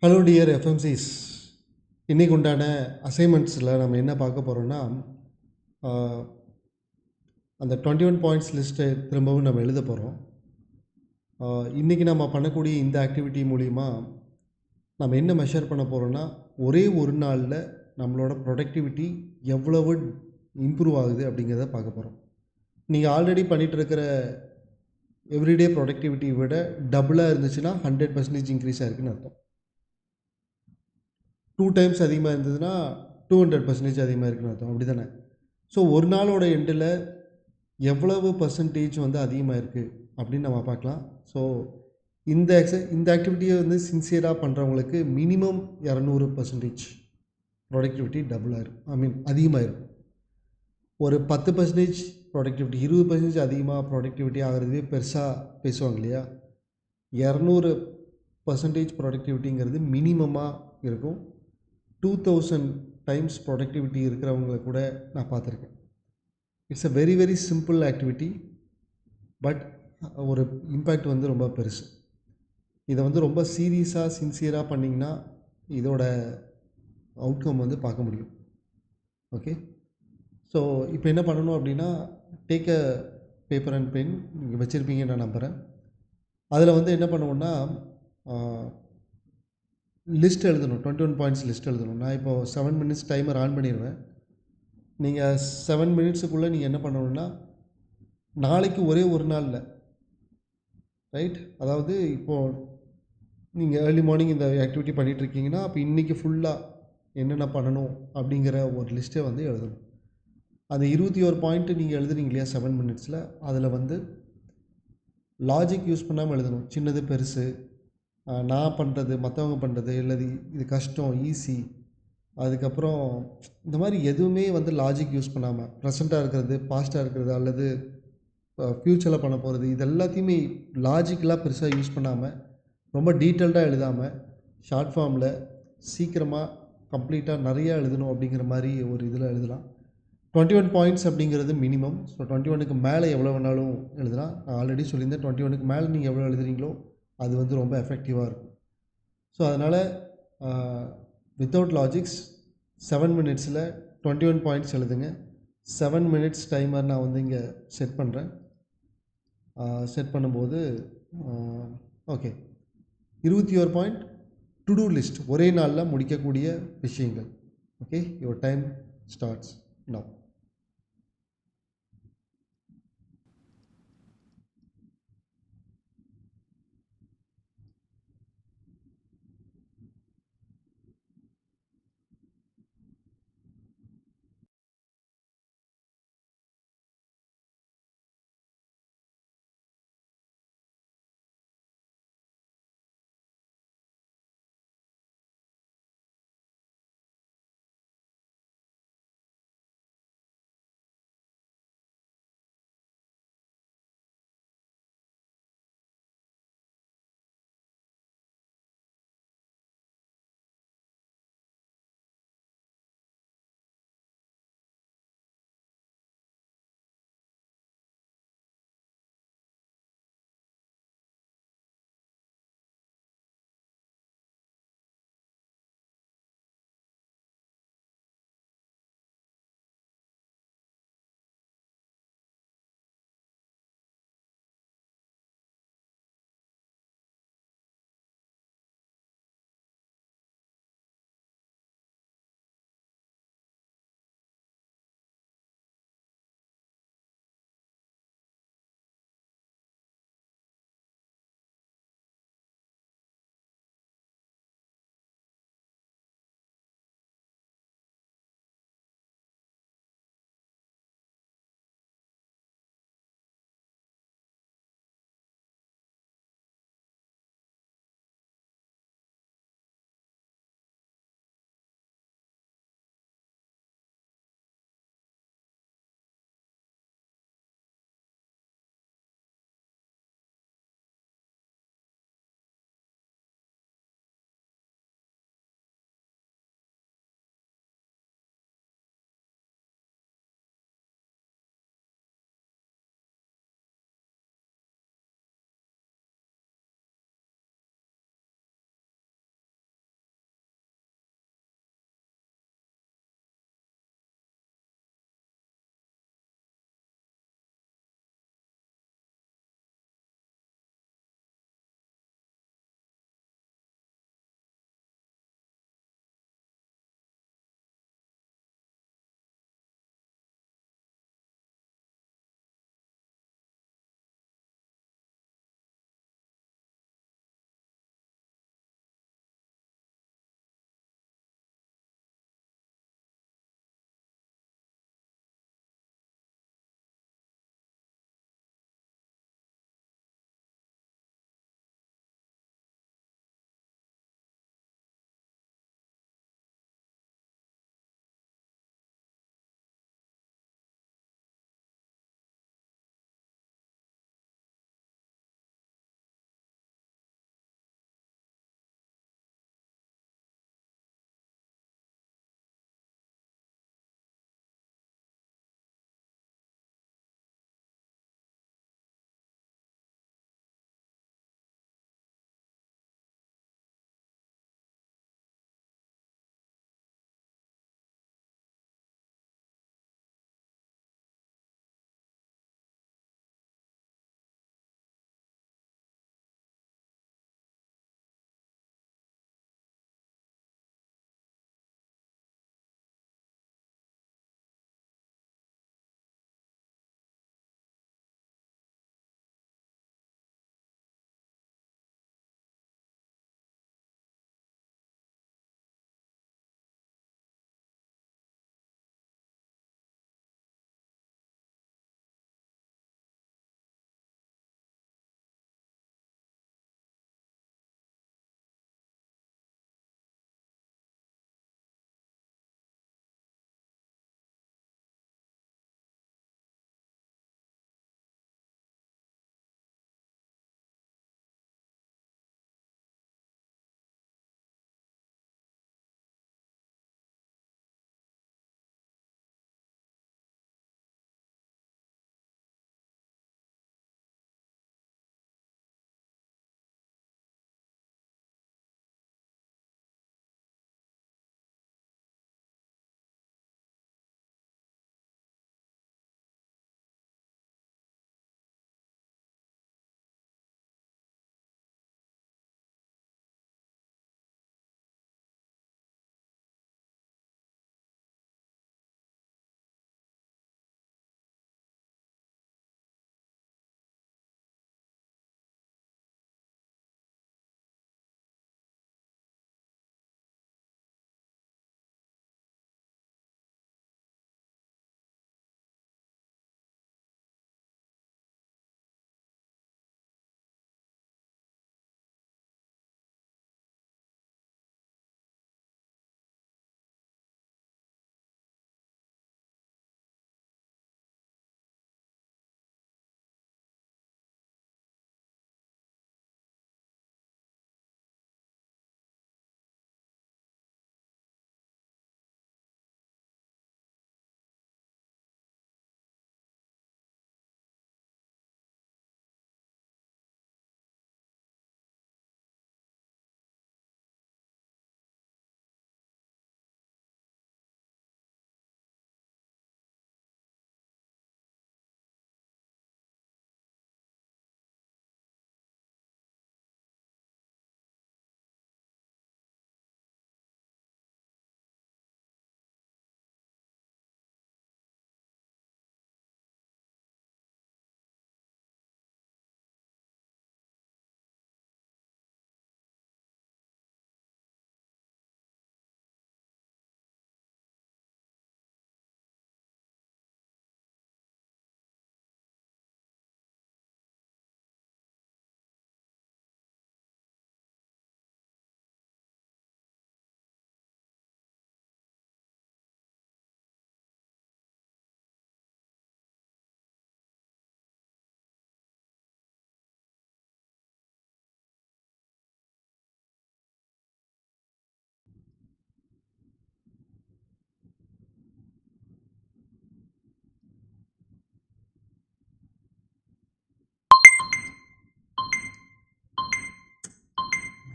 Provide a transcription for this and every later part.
Hello dear எஃப்எம்சிஸ். இன்றைக்கு உண்டான அசைன்மெண்ட்ஸில் நம்ம என்ன பார்க்க போகிறோன்னா, அந்த 21 பாயிண்ட்ஸ் லிஸ்ட்டை திரும்பவும் நம்ம எழுத போகிறோம். இன்றைக்கி நம்ம பண்ணக்கூடிய இந்த ஆக்டிவிட்டி மூலிமா நம்ம என்ன மெஷர் பண்ண போகிறோன்னா, ஒரே ஒரு நாளில் நம்மளோட ப்ரொடக்டிவிட்டி எவ்வளவு இம்ப்ரூவ் ஆகுது அப்படிங்கிறத பார்க்க போகிறோம். நீங்கள் ஆல்ரெடி பண்ணிகிட்ருக்கிற எவ்ரிடே ப்ரொடக்டிவிட்டி விட டபுளாக இருந்துச்சுன்னா 100% இன்க்ரீஸ் ஆகிருக்குன்னு அர்த்தம். 2 டைம்ஸ் அதிகமாக இருந்ததுன்னா 200% அதிகமாக இருக்குன்னு அர்த்தம். அப்படி தானே? ஸோ ஒரு நாளோட எண்டில் எவ்வளவு பர்சன்டேஜ் வந்து அதிகமாக இருக்குது அப்படின்னு நம்ம பார்க்கலாம். ஸோ இந்த ஆக்டிவிட்டியை வந்து சின்சியராக பண்ணுறவங்களுக்கு மினிமம் 200% ப்ரொடக்டிவிட்டி டபுள் ஆயிரும், அதிகமாகிடும். ஒரு 10% ப்ரொடக்டிவிட்டி 20% அதிகமாக ப்ரொடக்டிவிட்டி ஆகிறதுவே பெருசாக பேசுவாங்க இல்லையா? 200% ப்ரொடக்டிவிட்டிங்கிறது மினிமமாக இருக்கும். 2000 டைம்ஸ் ப்ரொடக்டிவிட்டி இருக்கிறவங்கள கூட நான் பார்த்துருக்கேன். It's a very very simple activity, but ஒரு இம்பேக்ட் வந்து ரொம்ப பெருசு. இதை வந்து ரொம்ப சீரியஸாக சின்சியராக பண்ணிங்கன்னா இதோட அவுட்கம் வந்து பார்க்க முடியும். ஓகே, ஸோ இப்போ என்ன பண்ணணும் அப்படின்னா, take a paper and pen. நீங்கள் வச்சுருப்பீங்கன்னு நான் நம்புகிறேன். அதில் வந்து என்ன பண்ணுவோன்னா, லிஸ்ட் எழுதணும். 21 பாயிண்ட்ஸ் லிஸ்ட் எழுதணும். நான் இப்போது 7 மினிட்ஸ் டைமர் ஆன் பண்ணிடுவேன். நீங்கள் 7 மினிட்ஸுக்குள்ளே நீங்கள் என்ன பண்ணணுன்னா, நாளைக்கு ஒரே ஒரு நாளில், ரைட், அதாவது இப்போது நீங்கள் ஏர்லி மார்னிங் இந்த ஆக்டிவிட்டி பண்ணிகிட்ருக்கீங்கன்னா, அப்போ இன்றைக்கி ஃபுல்லாக என்னென்ன பண்ணணும் அப்படிங்கிற ஒரு லிஸ்ட்டை வந்து எழுதணும். அந்த 21 பாயிண்ட்டு நீங்கள் எழுதுறீங்க இல்லையா 7 மினிட்ஸில், அதில் வந்து லாஜிக் யூஸ் பண்ணாமல் எழுதணும். சின்னது பெருசு, நான் பண்ணுறது, மற்றவங்க பண்ணுறது, இல்லை இது கஷ்டம், ஈஸி, அதுக்கப்புறம் இந்த மாதிரி எதுவுமே வந்து லாஜிக் யூஸ் பண்ணாமல், ப்ரெசண்ட்டாக இருக்கிறது, பாஸ்ட்டாக இருக்கிறது, அல்லது ஃப்யூச்சரில் பண்ண போகிறது, இது எல்லாத்தையுமே லாஜிக்கலாக பெருசாக யூஸ் பண்ணாமல், ரொம்ப டீட்டெயில்டாக எழுதாமல், ஷார்ட் ஃபார்மில் சீக்கிரமாக கம்ப்ளீட்டாக நிறையா எழுதணும் அப்படிங்கிற மாதிரி ஒரு இதில் எழுதலாம். 21 பாயிண்ட்ஸ் அப்படிங்கிறது மினிமம். ஸோ 21க்கு மேலே எவ்வளோ வேணாலும் எழுதலாம். நான் ஆல்ரெடி சொல்லியிருந்தேன், 21க்கு மேலே நீங்கள் எவ்வளோ எழுதுறீங்களோ அது வந்து ரொம்ப எஃபெக்டிவாக இருக்கும். ஸோ அதனால் வித்தவுட் லாஜிக்ஸ் 7 மினிட்ஸில் 21 பாயிண்ட்ஸ் எழுதுங்க. 7 மினிட்ஸ் டைமர் நான் வந்து இங்கே செட் பண்ணுறேன். செட் பண்ணும்போது okay, 21 point to do list, ஒரே நாளில் முடிக்கக்கூடிய விஷயங்கள். Okay, your time starts now.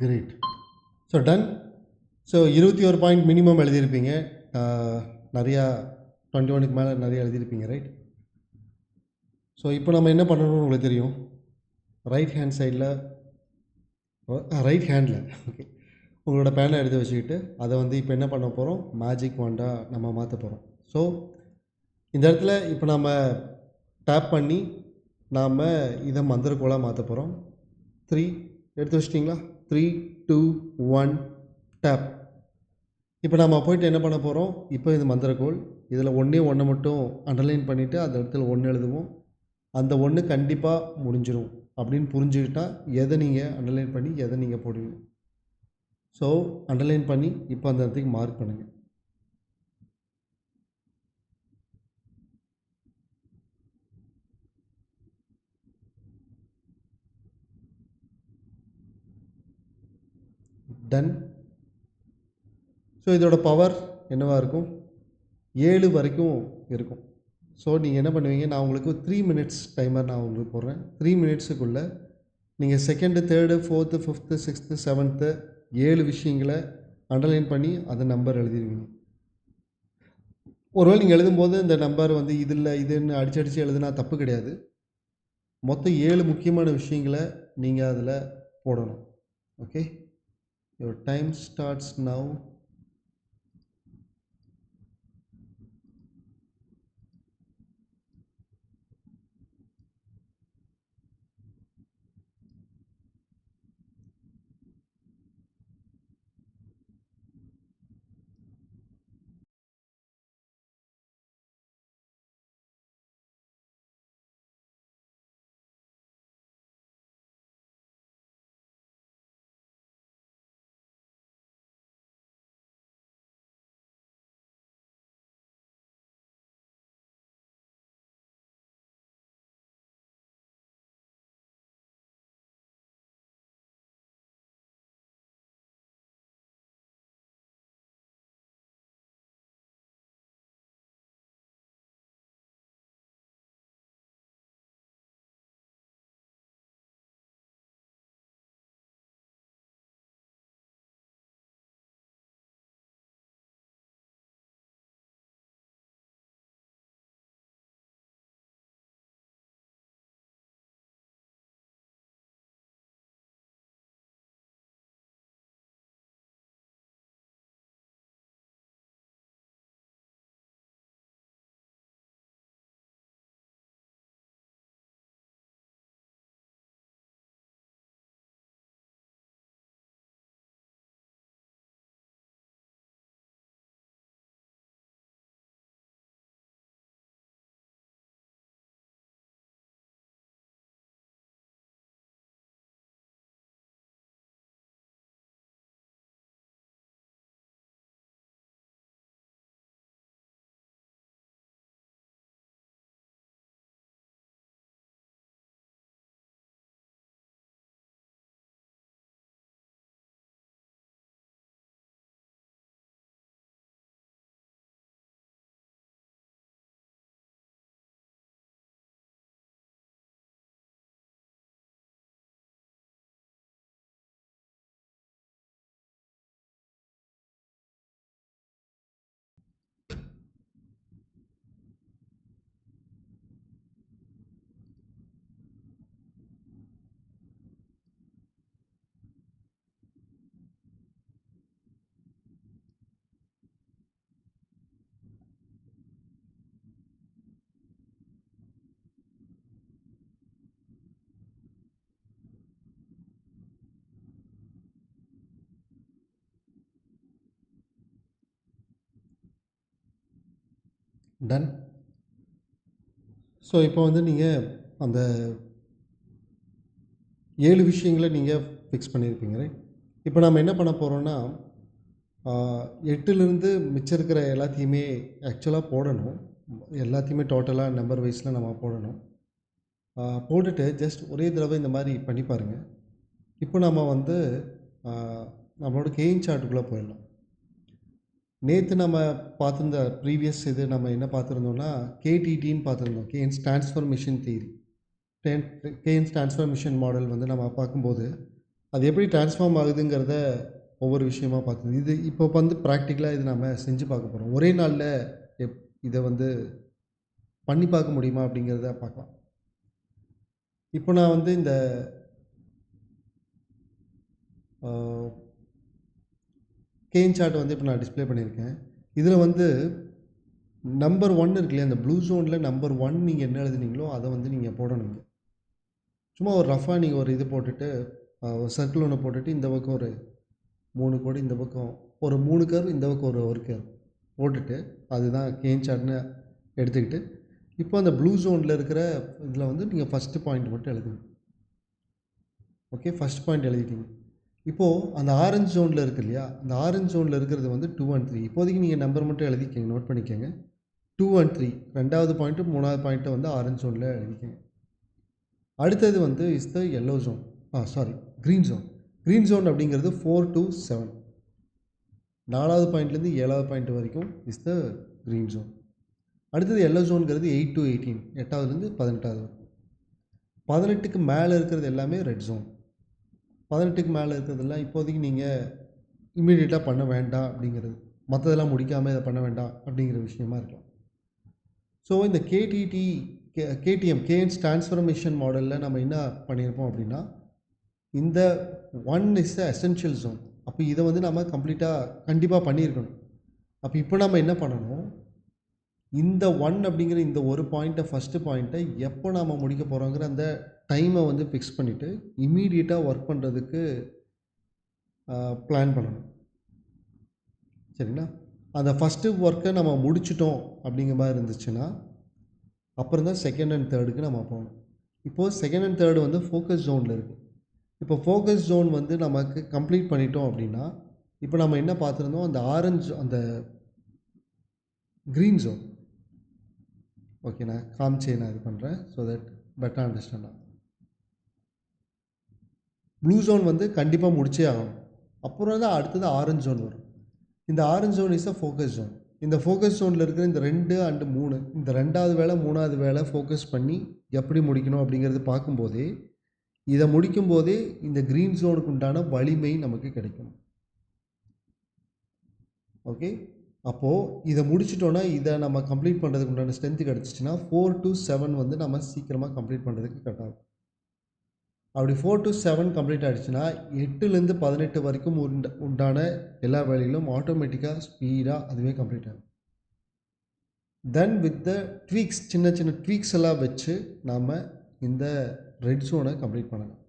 Great. So done. So 21 point minimum எழுதியிருப்பீங்க. நிறையா 21க்கு மேலே நிறையா எழுதியிருப்பீங்க, ரைட்? ஸோ இப்போ நம்ம என்ன பண்ணணும்னு உங்களுக்கு தெரியும். ரைட் ஹேண்ட் சைடில், ரைட் ஹேண்டில் ஓகே, உங்களோட பேனை எடுத்து வச்சுக்கிட்டு அதை வந்து இப்போ என்ன பண்ண போகிறோம், மேஜிக் வாண்டாக நம்ம மாற்ற போகிறோம். ஸோ இந்த இடத்துல இப்போ நம்ம டேப் பண்ணி நாம் இதை மந்திரக்கோளாக மாற்ற போகிறோம். 3 எடுத்து வச்சிட்டிங்களா? 3 2 1 டேப். இப்போ நம்ம போய்ட்டு என்ன பண்ண போகிறோம், இப்போ இது மந்திரக்கோள், இதில் ஒன்று மட்டும் அண்டர்லைன் பண்ணிவிட்டு அந்த இடத்துல 1 எழுதுவோம். அந்த 1 கண்டிப்பாக முடிஞ்சிடும் அப்படின்னு புரிஞ்சுக்கிட்டால் எதை நீங்கள் அண்டர்லைன் பண்ணி எதை நீங்கள் போடுவீங்க. ஸோ அண்டர்லைன் பண்ணி இப்போ அந்த இடத்துக்கு மார்க் பண்ணுங்கள். டன். ஸோ இதோட பவர் என்னவாக இருக்கும், 7 வரைக்கும் இருக்கும். ஸோ நீங்கள் என்ன பண்ணுவீங்க, நான் உங்களுக்கு 3 மினிட்ஸ் டைமர் நான் உங்களுக்கு போடுறேன். 3 மினிட்ஸுக்குள்ளே நீங்கள் second, third, fourth, fifth, sixth, seventh 7 விஷயங்களை அண்டர்லைன் பண்ணி அந்த நம்பர் எழுதிடுவீங்க. ஒருவேளை நீங்கள் எழுதும்போது இந்த நம்பர் வந்து இது இல்லை இதுன்னு அடித்து எழுதுனா தப்பு கிடையாது. மொத்தம் 7 முக்கியமான விஷயங்களை நீங்கள் அதில் போடணும். Okay, your time starts now. Done. So இப்போ வந்து நீங்கள் அந்த 7 விஷயங்களை நீங்கள் ஃபிக்ஸ் பண்ணியிருப்பீங்க, ரைட்? இப்போ நம்ம என்ன பண்ண போகிறோன்னா, 8லேருந்து மிச்சம் இருக்கிற எல்லாத்தையுமே ஆக்சுவலாக போடணும். எல்லாத்தையுமே டோட்டலாக நம்பர் வைஸில் நம்ம போடணும். போட்டுட்டு ஜஸ்ட் ஒரே தடவை இந்த மாதிரி பண்ணி பாருங்கள். இப்போ நம்ம வந்து நம்மளோட கெயின் சார்ட்டுக்குள்ளே போயிடலாம். நேற்று நம்ம பார்த்துருந்த ப்ரீவியஸ் இது நம்ம என்ன பார்த்துருந்தோம்னா, கேடிடின்னு பார்த்துருந்தோம், gains transformation theory. Gains transformation model வந்து நம்ம பார்க்கும்போது அது எப்படி ட்ரான்ஸ்ஃபார்ம் ஆகுதுங்கிறத ஒவ்வொரு விஷயமா பார்த்தது. இது இப்போ வந்து ப்ராக்டிக்கலா இது நாம செஞ்சு பார்க்க போறோம். ஒரே நாள்ல எப் இத வந்து பண்ணி பார்க்க முடியுமா அப்படிங்கிறத பார்க்கலாம். இப்போ நான் வந்து இந்த அ கேன் சார்ட் வந்து இப்போ நான் டிஸ்ப்ளே பண்ணியிருக்கேன். இதில வந்து நம்பர் 1 இருக்கு இல்லையா? அந்த ப்ளூ ஜோன்ல நம்பர் 1 நீங்க என்ன எழுதுனீங்களோ, அத வந்து நீங்க போடணுங்க. சும்மா ஒரு ரஃப்பா நீங்க ஒரு இது போட்டுட்டு, ஒரு சர்க்கிள் ஒண்ணு போட்டுட்டு, இந்த பக்கம் ஒரு 3 கோடு, இந்த பக்கம் ஒரு 3 கர்வ், இந்த பக்கம் ஒரு கர்வ் போட்டுட்டு, அதுதான் கேன் சார்ட்ன்னு எடுத்துக்கிட்டு, இப்போ அந்த ப்ளூ ஜோன்ல இருக்கிற இதில வந்து நீங்க ஃபர்ஸ்ட் பாயிண்ட் மட்டும் எழுதுங்க. ஓகே. ஃபர்ஸ்ட் பாயிண்ட் எழுதிட்டீங்க. இப்போ அந்த ஆரஞ்ச் ஜோன்ல இருக்கு இல்லையா? அந்த ஆரஞ்ச் ஜோன்ல இருக்கிறது வந்து 2 அண்ட் 3. இப்போதைக்கு நீங்க நம்பர் மட்டும் எழுதிக்கங்க. நோட் பண்ணிக்கங்க. 2 அண்ட் 3 2வது பாயிண்ட்டும் 3வது பாயிண்ட்ட வந்து ஆரஞ்ச் ஜோன்ல எழுதிக்கங்க. அடுத்தது வந்து is the yellow zone. Sorry green zone. Green zone அப்படிங்கிறது 4 to 7. 4வது பாயிண்ட்லேருந்து 7வது பாயிண்ட் வரைக்கும் இஸ் த கிரீன் ஜோன். அடுத்தது எல்லோ ஜோன்ங்கிறது 8 to 18. 8வதுலேருந்து 18வது வரைக்கும். 18க்கு மேலே இருக்கிறது எல்லாமே ரெட் ஜோன். 18க்கு மேலே இருக்கிறதெல்லாம் இப்போதைக்கு நீங்கள் இம்மீடியட்டாக பண்ண வேண்டாம் அப்படிங்கிறது. மற்றதெல்லாம் முடிக்காமல் இதை பண்ண வேண்டாம் அப்படிங்கிற விஷயமா இருக்கலாம். ஸோ இந்த கேடிஎம் கேன்ஸ் டிரான்ஸ்ஃபர்மேஷன் மாடலில் நம்ம என்ன பண்ணியிருப்போம் அப்படின்னா, இந்த 1 இஸ் எசென்ஷியல் ஜோன். அப்போ இதை வந்து நம்ம கம்ப்ளீட்டாக கண்டிப்பாக பண்ணியிருக்கணும். அப்போ இப்போ நம்ம என்ன பண்ணணும், இந்த 1 அப்படிங்கிற இந்த ஒரு பாயிண்ட்டை ஃபஸ்ட்டு பாயிண்ட்டை எப்போ நாம் முடிக்க போகிறோங்கிற அந்த டைமை வந்து ஃபிக்ஸ் பண்ணிவிட்டு இம்மீடியட்டாக ஒர்க் பண்ணுறதுக்கு பிளான் பண்ணணும். சரிங்களா? அந்த ஃபஸ்ட்டு ஒர்க்கை நம்ம முடிச்சிட்டோம் அப்படிங்கிற மாதிரி இருந்துச்சுன்னா, அப்புறம் தான் செகண்ட் அண்ட் தேர்டுக்கு நம்ம போகணும். இப்போது செகண்ட் அண்ட் தேர்டு வந்து ஃபோக்கஸ் ஜோனில் இருக்குது. இப்போ ஃபோக்கஸ் ஜோன் வந்து நமக்கு கம்ப்ளீட் பண்ணிட்டோம் அப்படின்னா, இப்போ நம்ம என்ன பார்த்துருந்தோம், அந்த ஆரஞ்சு அந்த க்ரீன் ஜோன். ஓகே, நான் காமிச்சே நான் இது பண்ணுறேன் ஸோ தட் பெட்டர் அண்டர்ஸ்டாண்ட் ஆகும். ப்ளூ ஜோன் வந்து கண்டிப்பாக முடிச்சே ஆகணும். அப்புறம் தான் அடுத்தது ஆரஞ்ச் ஜோன் வரும். இந்த orange zone is a focus zone. இந்த ஃபோக்கஸ் ஜோனில் இருக்கிற இந்த 2 அண்டு 3 இந்த 2வது வேலை 3வது வேலை ஃபோக்கஸ் பண்ணி எப்படி முடிக்கணும் அப்படிங்கிறது பார்க்கும்போதே, இதை முடிக்கும்போதே இந்த க்ரீன் ஜோனுக்கு உண்டான வலிமை நமக்கு கிடைக்கும். ஓகே. அப்போது இதை முடிச்சிட்டோன்னா இதை நம்ம கம்ப்ளீட் பண்ணுறதுக்கு உண்டான ஸ்ட்ரென்த் கிடச்சிச்சின்னா 4 to 7 வந்து நம்ம சீக்கிரமாக கம்ப்ளீட் பண்ணுறதுக்கு கரெக்டாக இருக்கும். அப்படி 4 to 7 கம்ப்ளீட் ஆகிடுச்சுன்னா 8லேருந்து 18 வரைக்கும் உண்டான எல்லா வேலைகளும் ஆட்டோமேட்டிக்காக ஸ்பீடாக அதுவே கம்ப்ளீட் ஆகும். தென் வித் த ட்வீக்ஸ் சின்ன சின்ன ட்வீக்ஸ் எல்லாம் வச்சு நாம் இந்த ரெட் ஜோனை கம்ப்ளீட் பண்ணலாம்.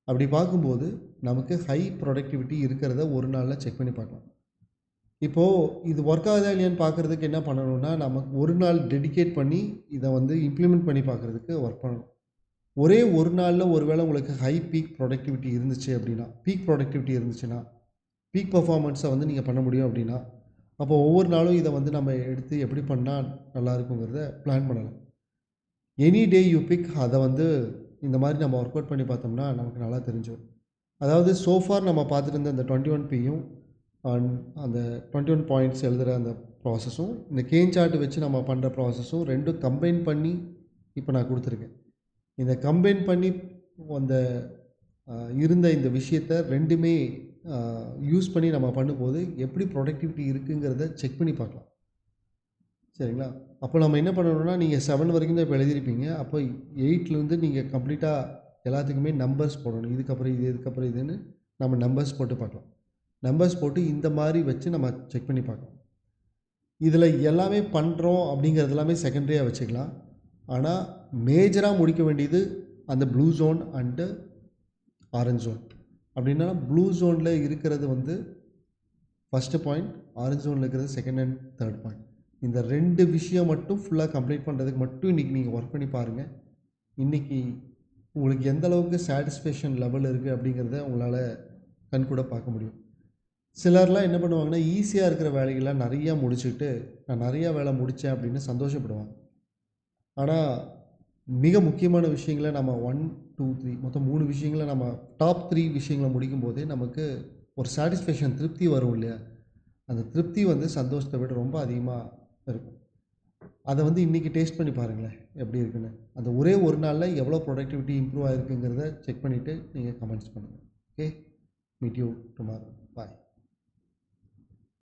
அப்படி பார்க்கும்போது நமக்கு ஹை ப்ரொடக்டிவிட்டி இருக்கிறத ஒரு நாளில் செக் பண்ணி பார்க்கலாம். இப்போது இது ஒர்க் ஆகுதா இல்லையான்னு பார்க்குறதுக்கு என்ன பண்ணணும்னா, நமக்கு ஒரு நாள் டெடிகேட் பண்ணி இதை வந்து இம்ப்ளிமெண்ட் பண்ணி பார்க்குறதுக்கு ஒர்க் பண்ணணும். ஒரே ஒரு நாளில் ஒரு வேளை உங்களுக்கு ஹை பீக் ப்ரொடக்டிவிட்டி இருந்துச்சு அப்படின்னா, பீக் பெர்ஃபார்மன்ஸை வந்து நீங்கள் பண்ண முடியும் அப்படின்னா, அப்போ ஒவ்வொரு நாளும் இதை வந்து நம்ம எடுத்து எப்படி பண்ணால் நல்லா இருக்குங்கிறத பிளான் பண்ணலாம். எனி டே யூ பிக் அதை வந்து இந்த மாதிரி நம்ம ஒர்க் அவுட் பண்ணி பார்த்தோம்னா நமக்கு நல்லா தெரிஞ்சிடும். அதாவது சோஃபார் நம்ம பார்த்துட்டு இருந்த அந்த 21Pயும் அந்த 21 பாயிண்ட்ஸ் எழுதுகிற அந்த ப்ராசஸும், இந்த கேன் சார்ட் வச்சு நம்ம பண்ணுற ப்ராசஸும் 2ம் கம்பைன் பண்ணி இப்போ நான் கொடுத்துருக்கேன். இந்த கம்பைன் பண்ணி அந்த இருந்த இந்த விஷயத்தை 2மே யூஸ் பண்ணி நம்ம பண்ணும்போது எப்படி ப்ரொடக்டிவிட்டி இருக்குங்கிறத செக் பண்ணி பார்க்கலாம். சரிங்களா? அப்போ நம்ம என்ன பண்ணணும்னா, நீங்கள் 7 வரைக்கும் தான் இப்போ எழுதியிருப்பீங்க. அப்போ 8லேருந்து நீங்கள் கம்ப்ளீட்டாக எல்லாத்துக்குமே நம்பர்ஸ் போடணும். இதுக்கப்புறம் இது, இதுக்கப்புறம் இதுன்னு நம்ம நம்பர்ஸ் போட்டு பார்க்கலாம். நம்பர்ஸ் போட்டு இந்த மாதிரி வச்சு நம்ம செக் பண்ணி பார்க்கலாம். இதில் எல்லாமே பண்ணுறோம் அப்படிங்கிறது எல்லாமே செகண்டரியாக வச்சுக்கலாம். ஆனால் மேஜராக முடிக்க வேண்டியது அந்த blue zone and orange zone. அப்படின்னா ப்ளூ ஜோனில் இருக்கிறது வந்து ஃபஸ்ட்டு பாயிண்ட், ஆரஞ்ச் ஜோனில் இருக்கிறது செகண்ட் அண்ட் தேர்ட் பாயிண்ட். இந்த 2 விஷயம் மட்டும் ஃபுல்லாக கம்ப்ளீட் பண்ணுறதுக்கு மட்டும் இன்றைக்கி நீங்கள் ஒர்க் பண்ணி பாருங்கள். இன்றைக்கி உங்களுக்கு எந்த அளவுக்கு சாட்டிஸ்ஃபேக்ஷன் லெவல் இருக்குது அப்படிங்கிறத உங்களால் கண்கூட பார்க்க முடியும். சிலர்லாம் என்ன பண்ணுவாங்கன்னா, ஈஸியாக இருக்கிற வேலைகள்லாம் நிறையா முடிச்சுட்டு, நான் நிறையா வேலை முடித்தேன் அப்படின்னு சந்தோஷப்படுவாங்க. ஆனால் மிக முக்கியமான விஷயங்கள நம்ம 1, 2, 3 மொத்தம் 3 விஷயங்கள நம்ம டாப் 3 விஷயங்கள முடிக்கும்போதே நமக்கு ஒரு சாட்டிஸ்ஃபேக்ஷன் திருப்தி வரும் இல்லையா? அந்த திருப்தி வந்து சந்தோஷத்தை விட ரொம்ப அதிகமாக இருக்கும். அதை வந்து இன்றைக்கி டேஸ்ட் பண்ணி பாருங்களேன் எப்படி இருக்குன்னு. அந்த ஒரே ஒரு நாளில் எவ்வளோ ப்ரொடக்டிவிட்டி இம்ப்ரூவ் ஆகிருக்குங்கிறத செக் பண்ணிவிட்டு நீங்கள் கமெண்ட்ஸ் பண்ணுங்கள். Okay, meet you tomorrow.